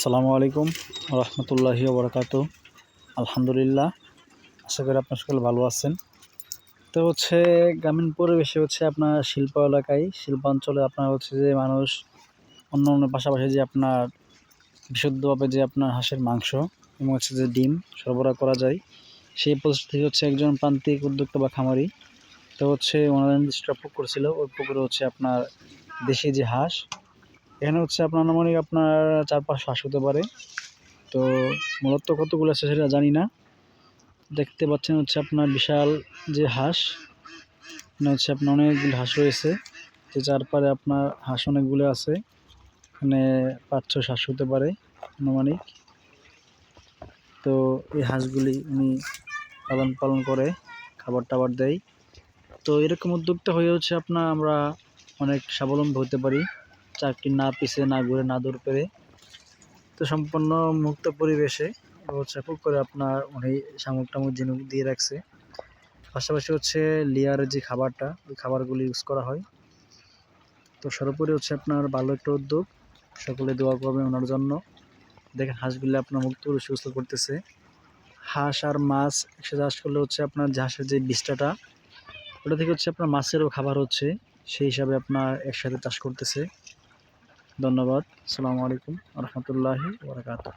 আসসালামু আলাইকুম রহমতুল্লাহি ওবরাকাতু। আলহামদুলিল্লাহ, আশা করি আপনার সকলে ভালো আছেন। তো গ্রামীণ পরিবেশে আপনার শিল্প এলাকায়, শিল্পাঞ্চলে আপনার যে মানুষ অন্য পাশাপাশি যে আপনার বিশুদ্ধভাবে যে আপনার হাঁসের মাংস এবং যে ডিম সরবরাহ করা যায়, সেই পরিস্থিতি থেকে একজন প্রান্তিক উদ্যোক্তা বা খামারি। তো ওনারা নির্দিষ্ট পুকুর ছিল, ওই পুকুরে আপনার দেশি যে হাঁস, এখানে আপনার আনুমানিক আপনার 4-5 হাঁস হতে পারে। তো মূলত কতগুলো আছে সেটা জানি না। দেখতে পাচ্ছেন আপনার বিশাল যে হাঁস, মানে আপনার অনেকগুলো হাঁস রয়েছে, যে চারপারে আপনার হাঁস অনেকগুলো আছে। এখানে 5-6 হাঁস হতে পারে আনুমানিক। তো এই হাঁসগুলি উনি লালন পালন করে, খাবার টাবার দেয়। তো এরকম উদ্যোক্তা হয়ে আপনার আমরা অনেক স্বাবলম্বী হতে পারি, চাকরি না পিছে না ঘুরে না দৌড় পেরে। তো সম্পূর্ণ মুক্ত পরিবেশে পুকুরে আপনার উনি শামুক টামুক ঝিনুক দিয়ে রাখছে। পাশাপাশি লেয়ারের যে খাবারটা, ওই খাবারগুলি ইউজ করা হয়। তো সর্বোপরি আপনার ভালো একটা উদ্যোগ, সকলে দোয়া করবেন ওনার জন্য। দেখেন হাঁসগুলি আপনার মুক্ত সুস্থ করতেছে। হাঁস আর মাছ একসাথে চাষ করলে আপনার হাঁসের যে বিষ্ঠাটা, ওটা থেকে আপনার মাছেরও খাবার সেই হিসাবে আপনার একসাথে চাষ করতেছে। ধন্যবাদ। আসসালামু আলাইকুম রহমতুল্লাহি ওয়া বারাকাতুহু।